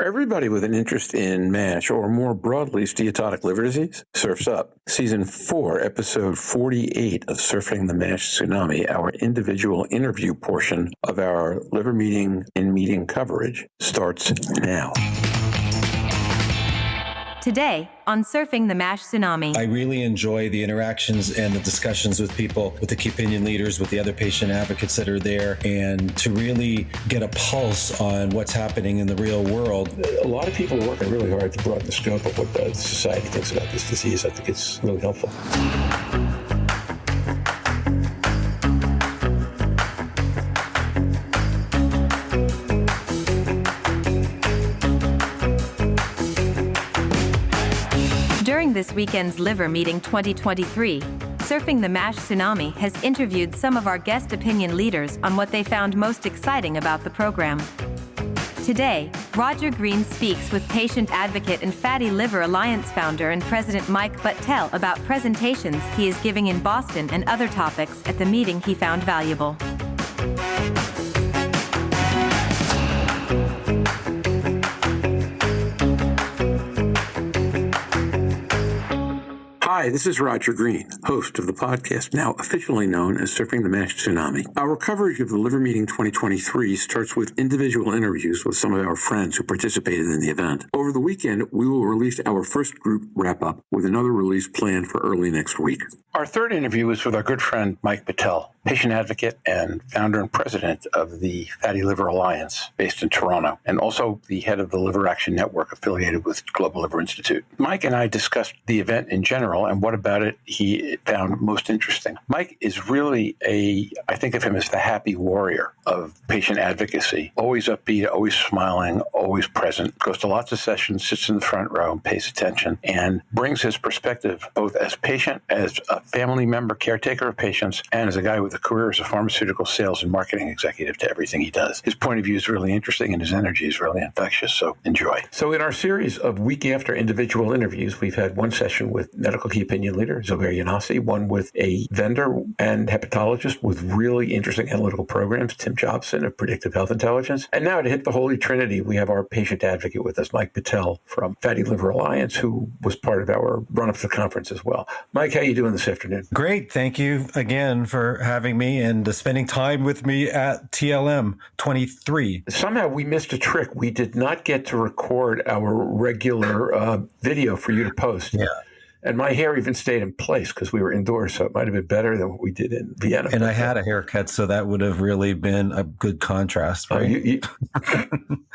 For everybody with an interest in MASH or more broadly steatotic liver disease, Surf's Up. Season 4, Episode 48 of Surfing the MASH Tsunami, our individual interview portion of our liver meeting and meeting coverage, starts now. Today on Surfing the MASH Tsunami. I really enjoy the interactions and the discussions with people, with the key opinion leaders, with the other patient advocates that are there, and to really get a pulse on what's happening in the real world. A lot of people are working really hard to broaden the scope of what the society thinks about this disease. I think it's really helpful. During this weekend's Liver Meeting 2023, Surfing the MASH Tsunami has interviewed some of our guest opinion leaders on what they found most exciting about the program. Today, Roger Green speaks with patient advocate and Fatty Liver Alliance founder and president Mike Betel about presentations he is giving in Boston and other topics at the meeting he found valuable. Hi, this is Roger Green, host of the podcast now officially known as Surfing the MASH Tsunami. Our coverage of the Liver Meeting 2023 starts with individual interviews with some of our friends who participated in the event. Over the weekend, we will release our first group wrap-up with another release planned for early next week. Our third interview is with our good friend Mike Betel, patient advocate and founder and president of the Fatty Liver Alliance based in Toronto, and also the head of the Liver Action Network affiliated with Global Liver Institute. Mike and I discussed the event in general and what about it he found most interesting. Mike is really I think of him as the happy warrior of patient advocacy, always upbeat, always smiling, always present, goes to lots of sessions, sits in the front row, and pays attention, and brings his perspective both as patient, as a family member, caretaker of patients, and as a guy with a career as a pharmaceutical sales and marketing executive to everything he does. His point of view is really interesting and his energy is really infectious, so enjoy. So in our series of week after individual interviews, we've had one session with medical key opinion leader, Zobair Yanasi, one with a vendor and hepatologist with really interesting analytical programs, Tim Jobson of Predictive Health Intelligence. And now to hit the Holy Trinity, we have our patient advocate with us, Mike Betel from Fatty Liver Alliance, who was part of our run-up to the conference as well. Mike, how are you doing this afternoon? Great. Thank you again for having me and spending time with me at TLM2023. Somehow we missed a trick. We did not get to record our regular video for you to post. Yeah. And my hair even stayed in place because we were indoors, so it might have been better than what we did in Vienna. And I had a haircut, so that would have really been a good contrast, right?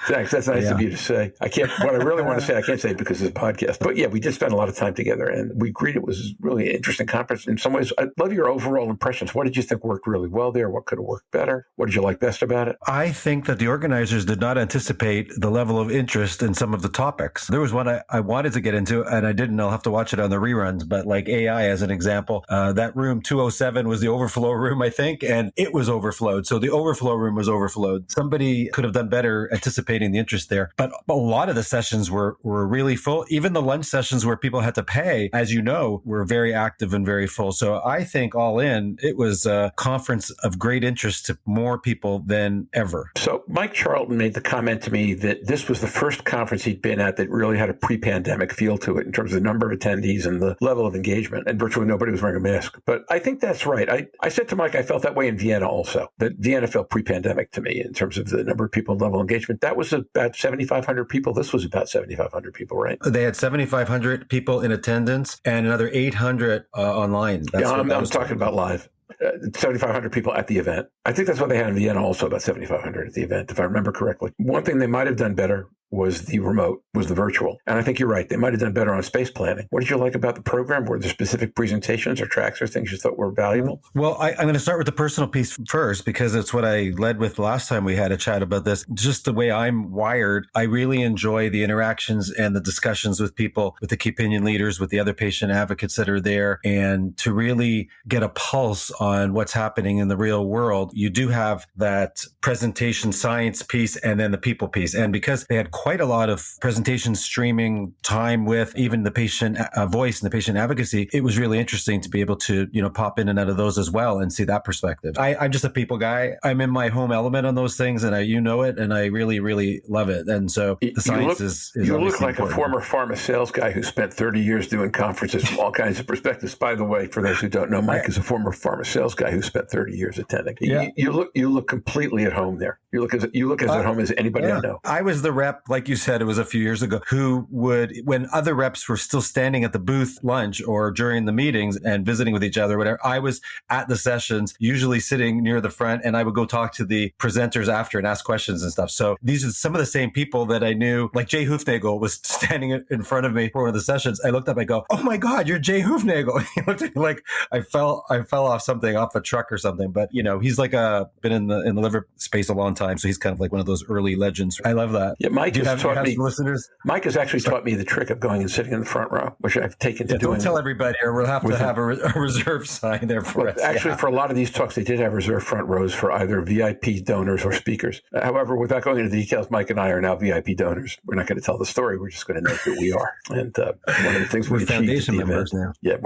Thanks. That's nice of you to say. I can't. What I really want to say, I can't say it because it's a podcast. But yeah, we did spend a lot of time together, and we agreed it was really an interesting conference. In some ways, I love your overall impressions. What did you think worked really well there? What could have worked better? What did you like best about it? I think that the organizers did not anticipate the level of interest in some of the topics. There was one I wanted to get into, and I didn't. I'll have to watch it on the reruns, but like AI as an example, that room 207 was the overflow room, I think, and it was overflowed. So the overflow room was overflowed. Somebody could have done better anticipating the interest there. But a lot of the sessions were really full. Even the lunch sessions where people had to pay, as you know, were very active and very full. So I think all in, it was a conference of great interest to more people than ever. So Mike Charlton made the comment to me that this was the first conference he'd been at that really had a pre-pandemic feel to it in terms of the number of attendees and the level of engagement, and virtually nobody was wearing a mask. But I think that's right. I said to Mike, I felt that way in Vienna also, that Vienna felt pre-pandemic to me in terms of the number of people and level of engagement. That was about 7,500 people. This was about 7,500 people, right? They had 7,500 people in attendance and another 800 online. I'm talking about live. 7,500 people at the event. I think that's what they had in Vienna also, about 7,500 at the event, if I remember correctly. One thing they might have done better was the remote, was the virtual. And I think you're right. They might have done better on space planning. What did you like about the program? Were there specific presentations or tracks or things you thought were valuable? Well, I'm going to start with the personal piece first because it's what I led with last time we had a chat about this. Just the way I'm wired, I really enjoy the interactions and the discussions with people, with the key opinion leaders, with the other patient advocates that are there, and to really get a pulse on what's happening in the real world. You do have that presentation science piece and then the people piece. And because they had quite a lot of presentation streaming time with even the patient voice and the patient advocacy. It was really interesting to be able to, pop in and out of those as well and see that perspective. I'm just a people guy. I'm in my home element on those things, and it, and I really, really love it. And so the science is you look like important. A former pharma sales guy who spent 30 years doing conferences from all kinds of perspectives. By the way, for those who don't know, Mike is a former pharma sales guy who spent 30 years attending. Yeah. You look completely at home there. You look as at home as anybody I know. I was the rep, like you said, it was a few years ago, who would, when other reps were still standing at the booth lunch or during the meetings and visiting with each other, whatever, I was at the sessions, usually sitting near the front, and I would go talk to the presenters after and ask questions and stuff. So these are some of the same people that I knew, like Jay Hoofnagel was standing in front of me for one of the sessions. I looked up, I go, "Oh my God, you're Jay Hoofnagel." He looked at me like I fell off off a truck or something. But he's like been in the liver space a long time, so he's kind of like one of those early legends. I love that. Yeah, Mike has taught me. Listeners? Mike has actually taught me the trick of going and sitting in the front row, which I've taken to doing. Don't tell everybody, or we'll have to have a reserve sign there for us. Actually, for a lot of these talks, they did have reserved front rows for either VIP donors or speakers. However, without going into the details, Mike and I are now VIP donors. We're not going to tell the story. We're just going to note that we are. And one of the things we're foundation members now. Yeah,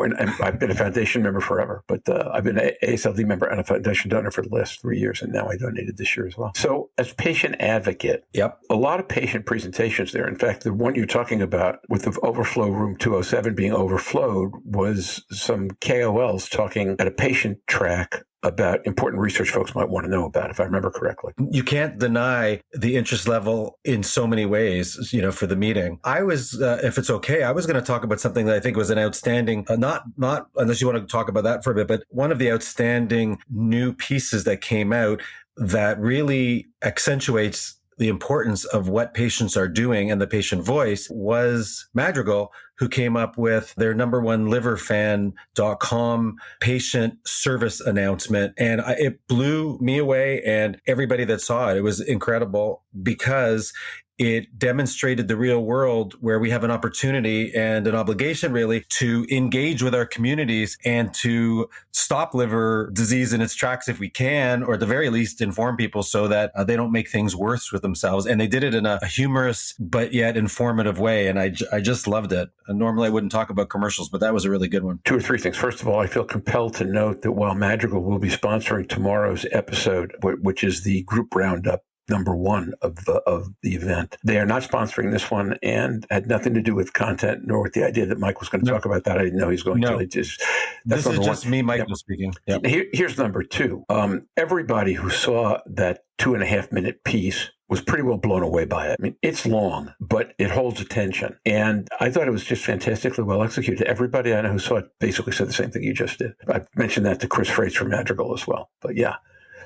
I've been a foundation member forever, but I've been an ASLD member and a foundation donor for the last 3 years, and now I donated this year as well. So as patient advocate, a lot of patient presentations there. In fact, the one you're talking about with the overflow room 207 being overflowed was some KOLs talking at a patient track about important research folks might want to know about, if I remember correctly. You can't deny the interest level in so many ways, for the meeting. I was, if it's okay, I was going to talk about something that I think was an outstanding, not unless you want to talk about that for a bit, but one of the outstanding new pieces that came out that really accentuates the importance of what patients are doing and the patient voice was Madrigal, who came up with their number one liverfan.com patient service announcement. And it blew me away and everybody that saw it. It was incredible because it demonstrated the real world where we have an opportunity and an obligation really to engage with our communities and to stop liver disease in its tracks if we can, or at the very least inform people so that they don't make things worse with themselves. And they did it in a humorous but yet informative way. And I just loved it. And normally I wouldn't talk about commercials, but that was a really good one. 2 or 3 things. First of all, I feel compelled to note that while Madrigal will be sponsoring tomorrow's episode, which is the group roundup, number 1 of the event. They are not sponsoring this one and had nothing to do with content nor with the idea that Mike was going to talk about that. I didn't know he was going to. This is just me, Michael, speaking. Yep. Here's number 2. Everybody who saw that 2.5-minute piece was pretty well blown away by it. I mean, it's long, but it holds attention. And I thought it was just fantastically well executed. Everybody I know who saw it basically said the same thing you just did. I mentioned that to Chris Freites from Madrigal as well. But yeah.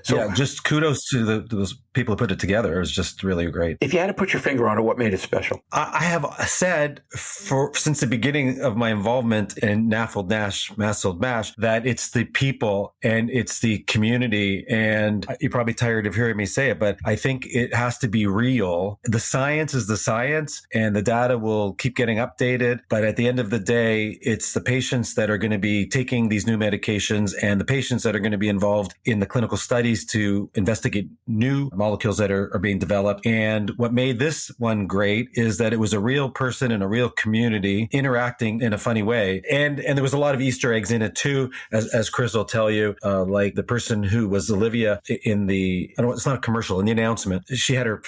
So, just kudos to those people who put it together. It was just really great. If you had to put your finger on it, what made it special? I have said since the beginning of my involvement in NAFLD, NASH, MASLD, MASH, that it's the people and it's the community. And you're probably tired of hearing me say it, but I think it has to be real. The science is the science and the data will keep getting updated. But at the end of the day, it's the patients that are going to be taking these new medications and the patients that are going to be involved in the clinical studies to investigate new molecules that are being developed. And what made this one great is that it was a real person in a real community interacting in a funny way. And there was a lot of Easter eggs in it too, as Chris will tell you, like the person who was Olivia in it's not a commercial, in the announcement. She had her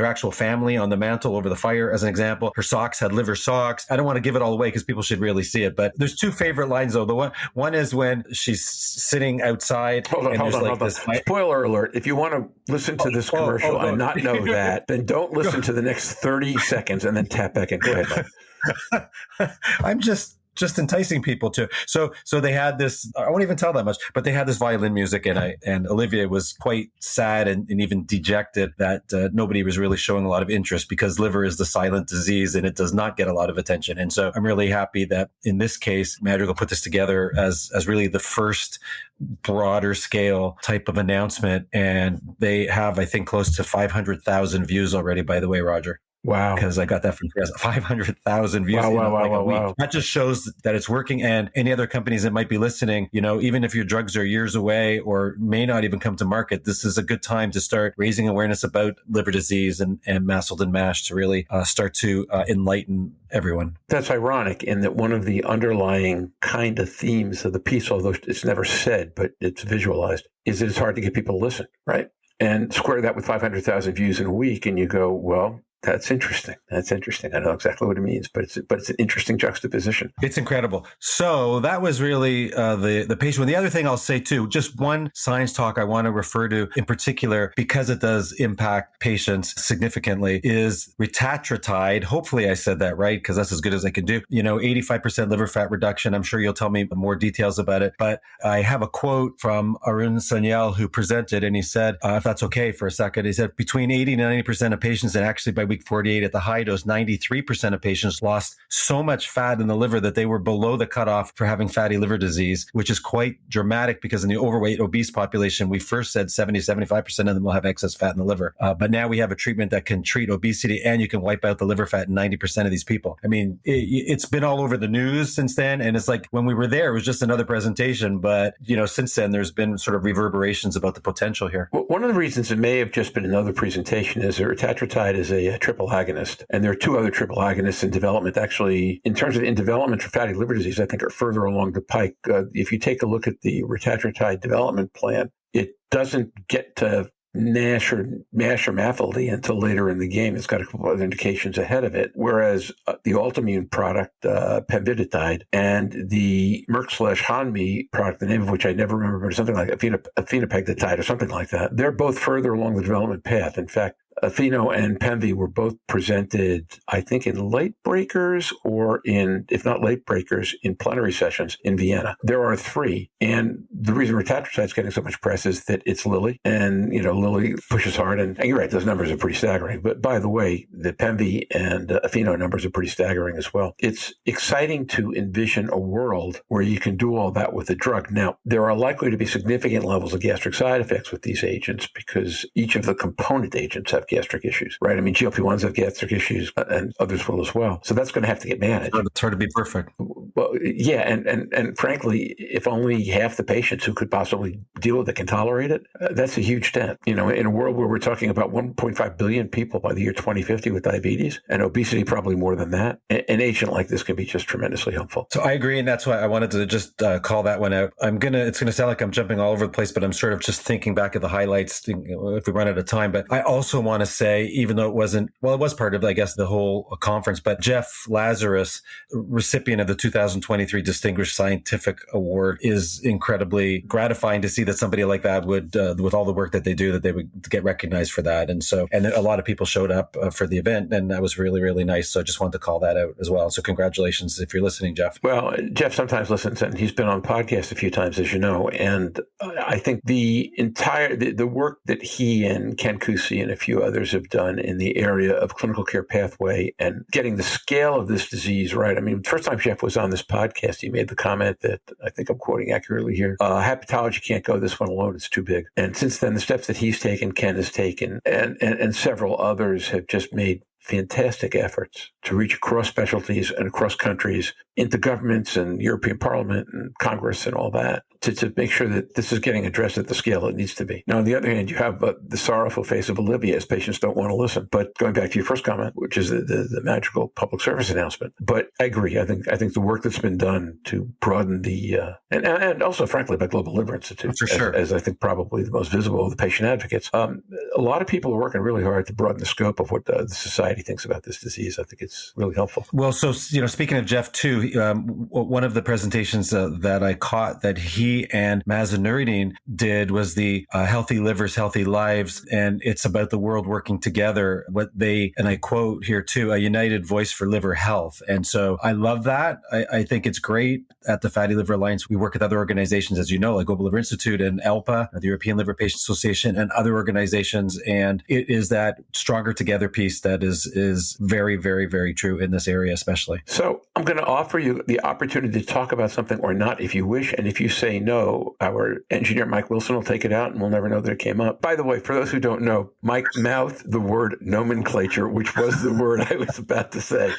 actual family on the mantle over the fire as an example. Her socks had liver socks. I don't want to give it all away because people should really see it, but there's 2 favorite lines though. The one is when she's sitting outside. Hold on. Spoiler alert. If you want to listen to this commercial and not know that, then don't listen to the next 30 seconds and then tap back in. Go ahead, Mike. I'm just enticing people to. So they had this, I won't even tell that much, but they had this violin music and Olivia was quite sad and even dejected that nobody was really showing a lot of interest because liver is the silent disease and it does not get a lot of attention. And so I'm really happy that in this case, Madrigal put this together as really the first broader scale type of announcement. And they have, I think, close to 500,000 views already, by the way, Roger. Wow. Because I got that from 500,000 views in like a week. That just shows that it's working. And any other companies that might be listening, even if your drugs are years away or may not even come to market, this is a good time to start raising awareness about liver disease and MASLD and MASH to really start to enlighten everyone. That's ironic in that one of the underlying kind of themes of the piece, although it's never said, but it's visualized, is that it's hard to get people to listen, right? And square that with 500,000 views in a week, and you go, well, that's interesting. That's interesting. I know exactly what it means, but it's an interesting juxtaposition. It's incredible. So that was really the patient one. The other thing I'll say too, just one science talk I want to refer to in particular, because it does impact patients significantly, is retatrutide. Hopefully I said that right, because that's as good as I can do. 85% liver fat reduction. I'm sure you'll tell me more details about it. But I have a quote from Arun Sanyal, who presented, and he said, if that's okay for a second, he said, between 80 and 90% of patients, and actually by week 48 at the high dose, 93% of patients lost so much fat in the liver that they were below the cutoff for having fatty liver disease, which is quite dramatic because in the overweight obese population, we first said 70-75% of them will have excess fat in the liver. But now we have a treatment that can treat obesity and you can wipe out the liver fat in 90% of these people. I mean, it's been all over the news since then. And it's like when we were there, it was just another presentation. But, since then, there's been sort of reverberations about the potential here. Well, one of the reasons it may have just been another presentation is that retatrutide is a triple agonist. And there are two other triple agonists in development. Actually, in terms of in development for fatty liver disease, I think are further along the pike. If you take a look at the retatrutide development plan, it doesn't get to NASH or MASH or MAFLD until later in the game. It's got a couple other indications ahead of it. Whereas the Altimmune product, pemvidutide, and the Merck/Hanmi product, the name of which I never remember, but something like afinopegdetide or something like that, they're both further along the development path. In fact, Atheno and Pemvi were both presented, I think, in late breakers or if not late breakers, in plenary sessions in Vienna. There are three. And the reason retatrutide is getting so much press is that it's Lilly. And, Lilly pushes hard. And you're right, those numbers are pretty staggering. But by the way, the Pemvi and Atheno numbers are pretty staggering as well. It's exciting to envision a world where you can do all that with a drug. Now, there are likely to be significant levels of gastric side effects with these agents because each of the component agents have gastric issues, right? I mean, GLP-1s have gastric issues and others will as well. So that's going to have to get managed. It's hard to be perfect. Well, yeah. And frankly, if only half the patients who could possibly deal with it can tolerate it, that's a huge dent. In a world where we're talking about 1.5 billion people by the year 2050 with diabetes and obesity, probably more than that, an agent like this can be just tremendously helpful. So I agree. And that's why I wanted to just call that one out. It's going to sound like I'm jumping all over the place, but I'm sort of just thinking back at the highlights if we run out of time. But I also want to say, even though it was part of, I guess, the whole conference, but Jeff Lazarus, recipient of the 2023 Distinguished Scientific Award, is incredibly gratifying to see that somebody like that would, with all the work that they do, that they would get recognized for that. And a lot of people showed up for the event, and that was really, really nice. So I just wanted to call that out as well. So congratulations if you're listening, Jeff. Well, Jeff sometimes listens, and he's been on the podcast a few times, as you know. And I think the work that he and Ken Cusi and a few others have done in the area of clinical care pathway and getting the scale of this disease right. I mean, first time Jeff was on this podcast, he made the comment that I think I'm quoting accurately here. Hepatology can't go this one alone. It's too big. And since then, the steps that he's taken, Ken has taken, and several others have just made fantastic efforts to reach across specialties and across countries into governments and European Parliament and Congress and all that to make sure that this is getting addressed at the scale it needs to be. Now, on the other hand, you have the sorrowful face of Olivia as patients don't want to listen. But going back to your first comment, which is the magical public service announcement. But I agree. I think the work that's been done to broaden the and also, frankly, by Global Liver Institute, for sure, as I think probably the most visible of the patient advocates. A lot of people are working really hard to broaden the scope of what the society thinks about this disease. I think it's really helpful. Well, so speaking of Jeff too, one of the presentations that I caught that he and Mazen Noureddin did was the Healthy Livers, Healthy Lives, and it's about the world working together. And I quote here too, a united voice for liver health. And so I love that. I think it's great. At the Fatty Liver Alliance, we work with other organizations, as you know, like Global Liver Institute and ELPA, the European Liver Patient Association, and other organizations. And it is that stronger together piece that is very, very, very true in this area, especially. So I'm going to offer offer you the opportunity to talk about something or not if you wish. And if you say no, our engineer, Mike Wilson, will take it out and we'll never know that it came up. By the way, for those who don't know, Mike mouthed the word nomenclature, which was the word I was about to say.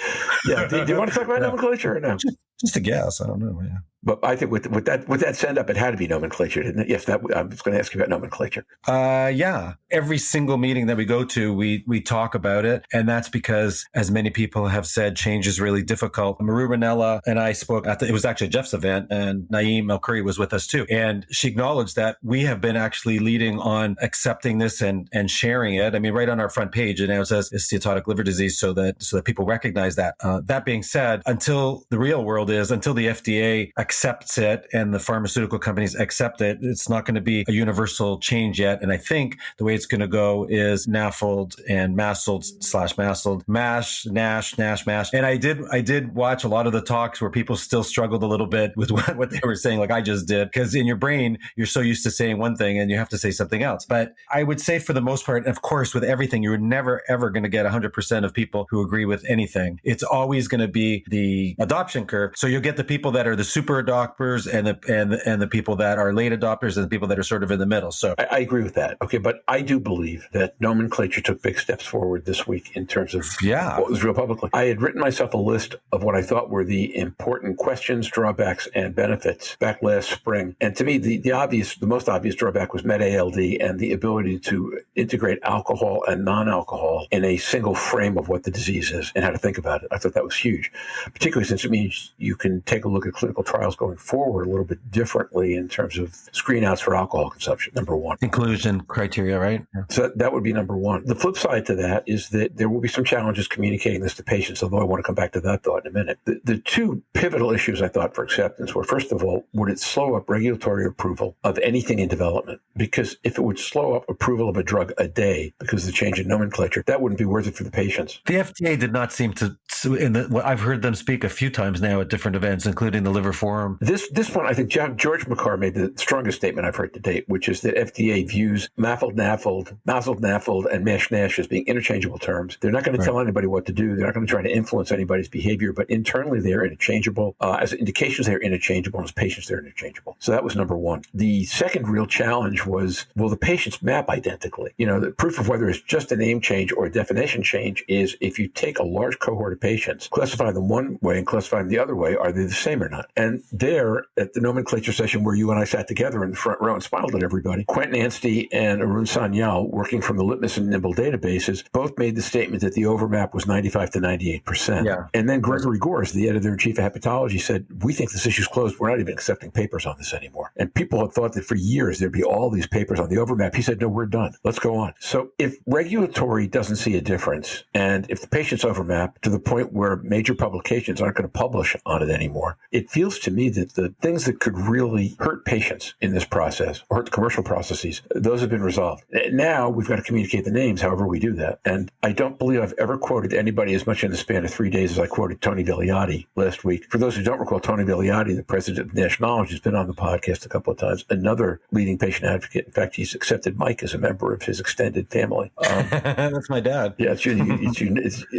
Yeah. Do you want to talk about nomenclature or no? Just a guess. I don't know. Yeah. But I think with that send up, it had to be nomenclature, didn't it? Yes, I was going to ask you about nomenclature. Yeah. Every single meeting that we go to, we talk about it. And that's because, as many people have said, change is really difficult. Maru Ranella and I spoke it was actually Jeff's event, and Naeem El-Khoury was with us too. And she acknowledged that we have been actually leading on accepting this and sharing it. I mean, right on our front page, it now says it's steatotic liver disease so that people recognize that. That being said, until the real world until the FDA accepts it and the pharmaceutical companies accept it, it's not going to be a universal change yet. And I think the way it's going to go is NAFLD and MASLD / MASH, NASH, MASH. And I did watch a lot of the talks where people still struggled a little bit with what they were saying, like I just did, because in your brain, you're so used to saying one thing and you have to say something else. But I would say for the most part, of course, with everything, you're never, ever going to get 100% of people who agree with anything. It's always going to be the adoption curve. So you'll get the people that are the super adopters and the people that are late adopters and the people that are sort of in the middle. So I agree with that. Okay, but I do believe that nomenclature took big steps forward this week in terms of what was real publicly. I had written myself a list of what I thought were the important questions, drawbacks, and benefits back last spring. And to me, the most obvious drawback was MASLD and the ability to integrate alcohol and non-alcohol in a single frame of what the disease is and how to think about it. I thought that was huge, particularly since it means you can take a look at clinical trials going forward a little bit differently in terms of screen outs for alcohol consumption, number one. Inclusion criteria, right? Yeah. So that would be number one. The flip side to that is that there will be some challenges communicating this to patients, although I want to come back to that thought in a minute. The two pivotal issues I thought for acceptance were, first of all, would it slow up regulatory approval of anything in development? Because if it would slow up approval of a drug a day because of the change in nomenclature, that wouldn't be worth it for the patients. The FDA did not seem to, I've heard them speak a few times now at different events, including the Liver Forum. This one, I think George McCarr made the strongest statement I've heard to date, which is that FDA views MASLD, and MASH/NASH as being interchangeable terms. They're not going to tell anybody what to do. They're not going to try to influence anybody's behavior, but internally they're interchangeable. As indications, they're interchangeable. As patients, they're interchangeable. So that was number one. The second real challenge was, will the patients map identically? The proof of whether it's just a name change or a definition change is if you take a large cohort of patients, classify them one way and classify them the other way, are they the same or not? And there, at the nomenclature session where you and I sat together in the front row and smiled at everybody, Quentin Anstey and Arun Sanyal, working from the Litmus and Nimble databases, both made the statement that the overmap was 95 to 98%. Yeah. And then Gregory Gores, the editor-in-chief of hepatology, said, we think this issue's closed. We're not even accepting papers on this anymore. And people had thought that for years there'd be all these papers on the overmap. He said, no, we're done. Let's go on. So if regulatory doesn't see a difference, and if the patient's overmap to the point where major publications aren't going to publish on it anymore, it feels to me that the things that could really hurt patients in this process or hurt the commercial processes, those have been resolved. Now we've got to communicate the names however we do that. And I don't believe I've ever quoted anybody as much in the span of 3 days as I quoted Tony Vigliotti last week. For those who don't recall, Tony Vigliotti, the president of NASH Knowledge, has been on the podcast a couple of times, another leading patient advocate. In fact, he's accepted Mike as a member of his extended family. That's my dad. Yeah, it's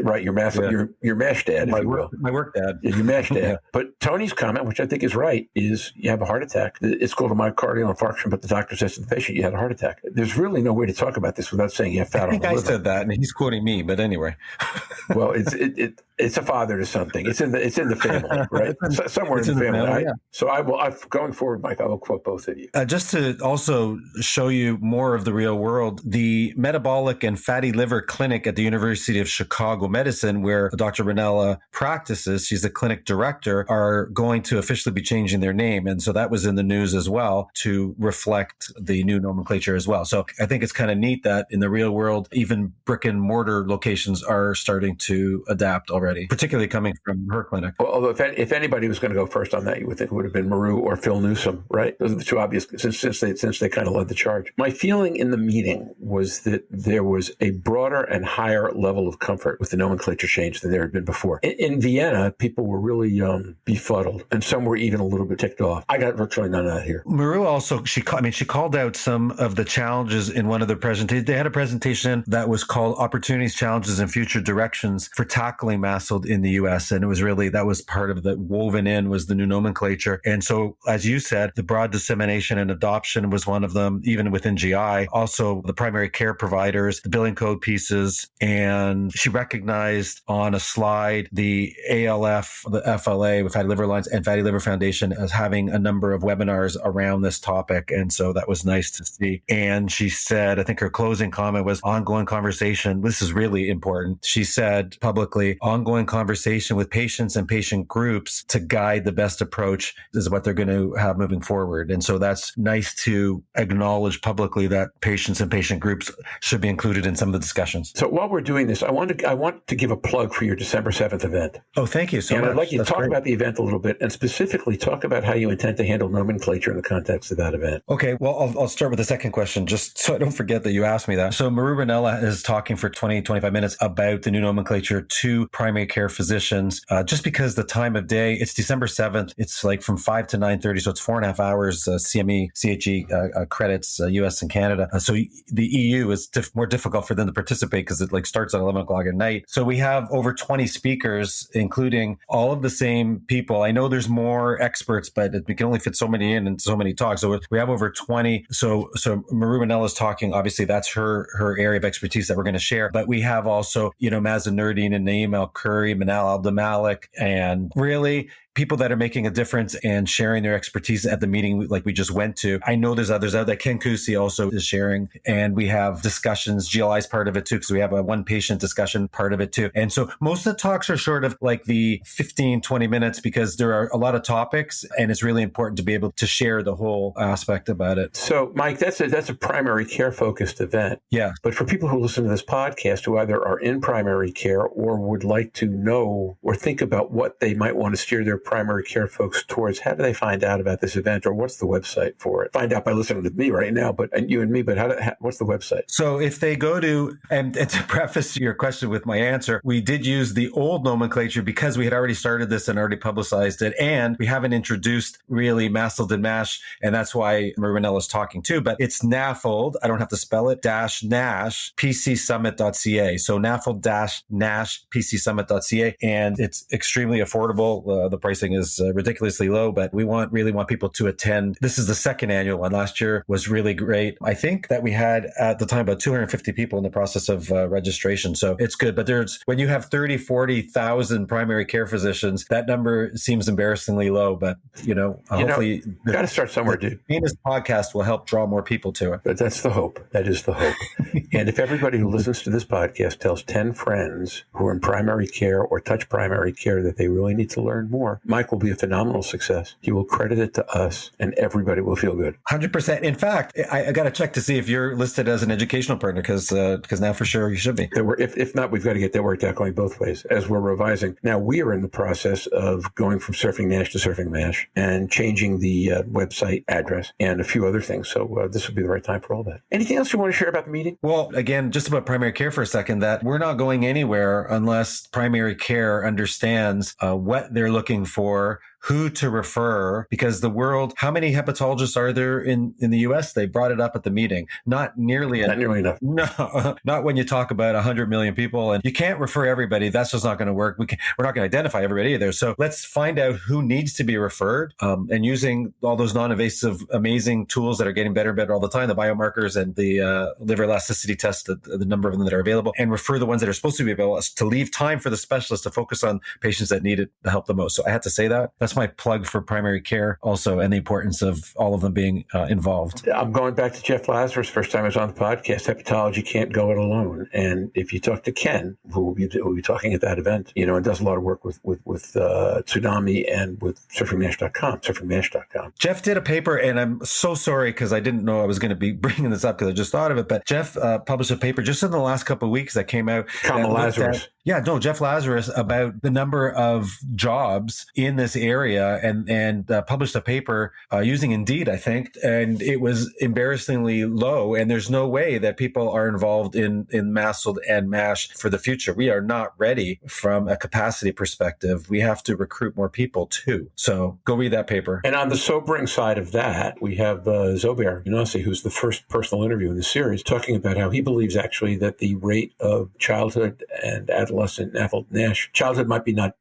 right. Your MASH dad, if you will. My work dad. Yeah, your MASH dad. Yeah. But Tony's comment, which I think is right, is you have a heart attack. It's called a myocardial infarction, but the doctor says to the patient, you had a heart attack. There's really no way to talk about this without saying you have fat on the liver. I said that, and he's quoting me, but anyway. Well, it's a father to something. It's in the family, right? Somewhere in the family. Yeah. So going forward, Mike, I will quote both of you. Just to also show you more of the real world, the Metabolic and Fatty Liver Clinic at the University of Chicago Medicine, where Dr. Ranella practices, she's the clinic director, are going to officially be changing their name. And so that was in the news as well to reflect the new nomenclature as well. So I think it's kind of neat that in the real world, even brick and mortar locations are starting to adapt already, particularly coming from her clinic. Well, although if anybody was going to go first on that, you would think it would have been Maru or Phil Newsom, right? Those are the two obvious, since they kind of led the charge. My feeling in the meeting was that there was a broader and higher level of comfort with the nomenclature change than there had been before. In Vienna, people were really befuddled, and some were even a little bit ticked off. I got virtually none of that here. Maru also, she called out some of the challenges in one of the presentations. They had a presentation that was called Opportunities, Challenges, and Future Directions for Tackling MASH MASLD in the US. And it was really, that was part of the woven in was the new nomenclature. And so, as you said, the broad dissemination and adoption was one of them, even within GI. Also, the primary care providers, the billing code pieces. And she recognized on a slide the ALF, the FLA, with Fatty Liver Alliance and Fatty Liver Foundation as having a number of webinars around this topic. And so that was nice to see. And she said, I think her closing comment was ongoing conversation. This is really important. She said publicly, ongoing conversation with patients and patient groups to guide the best approach is what they're going to have moving forward. And so that's nice to acknowledge publicly that patients and patient groups should be included in some of the discussions. So while we're doing this, I want to give a plug for your December 7th event. Oh, thank you so much. And I'd like you to That's talk great. about the event a little bit and specifically talk about how you intend to handle nomenclature in the context of that event. Okay, well, I'll start with the second question, just so I don't forget that you asked me that. So Maru Ranella is talking for 20, 25 minutes about the new nomenclature to primary care physicians, just because the time of day, it's December 7th. It's like from 5 to 9:30, so it's 4.5 hours CME, CHE credits, US and Canada. So the EU is more difficult for them to participate because it like starts at 11 o'clock at night. So we have over 20 speakers, including all of the same people. I know there's more experts, but we can only fit so many in and so many talks. So we have over 20. So Maru Ranella is talking. Obviously, that's her area of expertise that we're going to share. But we have also, Mazen Nurdin and Naeem Al-Khoury, Manal Abdelmalik, and really people that are making a difference and sharing their expertise at the meeting like we just went to. I know there's others out there. Ken Kusi also is sharing, and we have discussions. GLI is part of it too, because we have a one patient discussion part of it too. And so most of the talks are sort of like the 15, 20 minutes because there are a lot of topics and it's really important to be able to share the whole aspect about it. So Mike, that's a primary care focused event. Yeah. But for people who listen to this podcast who either are in primary care or would like to know or think about what they might want to steer their primary care folks towards, how do they find out about this event, or what's the website for it? Find out by listening to me right now, and you and me, but what's the website? So if they go to, and to preface your question with my answer, we did use the old nomenclature because we had already started this and already publicized it, and we haven't introduced really MASLD and MASH, and that's why Maru Ranella is talking too, but it's NAFLD, I don't have to spell it, -NASH, pcsummit.ca. So NAFLD -NASH, pcsummit.ca, and it's extremely affordable. The pricing is ridiculously low, but we really want people to attend. This is the second annual one. Last year was really great. I think that we had at the time about 250 people in the process of registration. So it's good. But when you have 30, 40,000 primary care physicians, that number seems embarrassingly low. But, hopefully got to start somewhere, dude. This podcast will help draw more people to it. But that's the hope. That is the hope. And if everybody who listens to this podcast tells 10 friends who are in primary care or touch primary care that they really need to learn more, Mike will be a phenomenal success. He will credit it to us, and everybody will feel good. 100%. In fact, I got to check to see if you're listed as an educational partner, because now for sure you should be. If not, we've got to get that worked out going both ways as we're revising. Now, we are in the process of going from Surfing NASH to Surfing MASH and changing the website address and a few other things. So this would be the right time for all that. Anything else you want to share about the meeting? Well, again, just about primary care for a second, that we're not going anywhere unless primary care understands what they're looking for, who to refer, because how many hepatologists are there in the US? They brought it up at the meeting. Not nearly enough. No, not when you talk about 100 million people, and you can't refer everybody. That's just not going to work. We're not going to identify everybody either. So let's find out who needs to be referred, and using all those non-invasive, amazing tools that are getting better and better all the time, the biomarkers and the liver elasticity tests, the number of them that are available, and refer the ones that are supposed to be available, to leave time for the specialist to focus on patients that need it the help the most. So I had to say that. That's my plug for primary care also, and the importance of all of them being involved. I'm going back to Jeff Lazarus. First time I was on the podcast, hepatology can't go it alone. And if you talk to Ken, who will be talking at that event, and does a lot of work with Tsunami and with surfingmash.com. Jeff did a paper, and I'm so sorry because I didn't know I was going to be bringing this up because I just thought of it. But Jeff published a paper just in the last couple of weeks that came out. Jeff Lazarus, about the number of jobs in this area area and published a paper using Indeed, I think, and it was embarrassingly low. And there's no way that people are involved in MASLD and MASH for the future. We are not ready from a capacity perspective. We have to recruit more people too. So go read that paper. And on the sobering side of that, we have Zobair Younossi, who's the first personal interview in the series, talking about how he believes actually that the rate of childhood and adolescent NAFLD NASH, childhood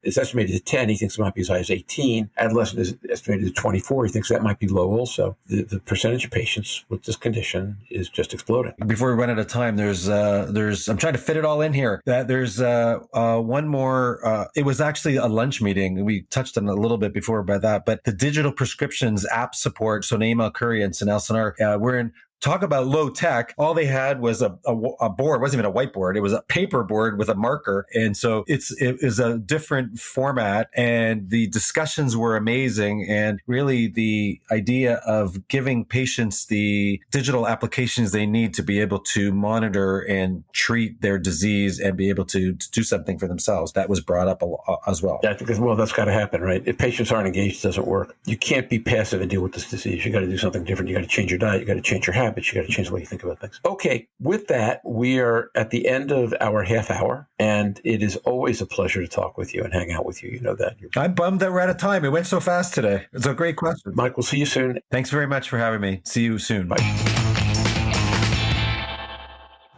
is estimated at 10. He thinks it might be as high as 18. Adolescent is estimated at 24. He thinks that might be low also. The percentage of patients with this condition is just exploding. Before we run out of time, there's I'm trying to fit it all in here. There's one more. It was actually a lunch meeting. We touched on it a little bit before about that, but the digital prescriptions app support. So Naima Curry and Sanel Sanar, we're in. Talk about low tech. All they had was a board. It wasn't even a whiteboard. It was a paper board with a marker. And so it is a different format, and the discussions were amazing. And really the idea of giving patients the digital applications they need to be able to monitor and treat their disease and be able to do something for themselves. That was brought up as well. Yeah, because, that's got to happen, right? If patients aren't engaged, it doesn't work. You can't be passive and deal with this disease. You got to do something different. You got to change your diet. You got to change your habits. You got to change the way you think about things. Okay, with that, we are at the end of our half hour, and it is always a pleasure to talk with you and hang out with you. You know that. I'm bummed that we're out of time. It went so fast today. It's a great question. Mike, we'll see you soon. Thanks very much for having me. See you soon. Bye.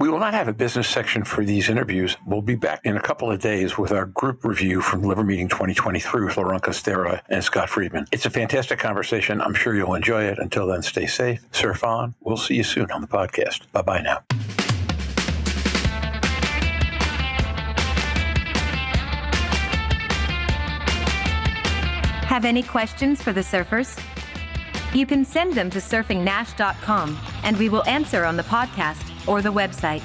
We will not have a business section for these interviews. We'll be back in a couple of days with our group review from Liver Meeting 2023 with Laurent Costera and Scott Friedman. It's a fantastic conversation. I'm sure you'll enjoy it. Until then, stay safe, surf on. We'll see you soon on the podcast. Bye-bye now. Have any questions for the surfers? You can send them to surfingnash.com, and we will answer on the podcast or the website.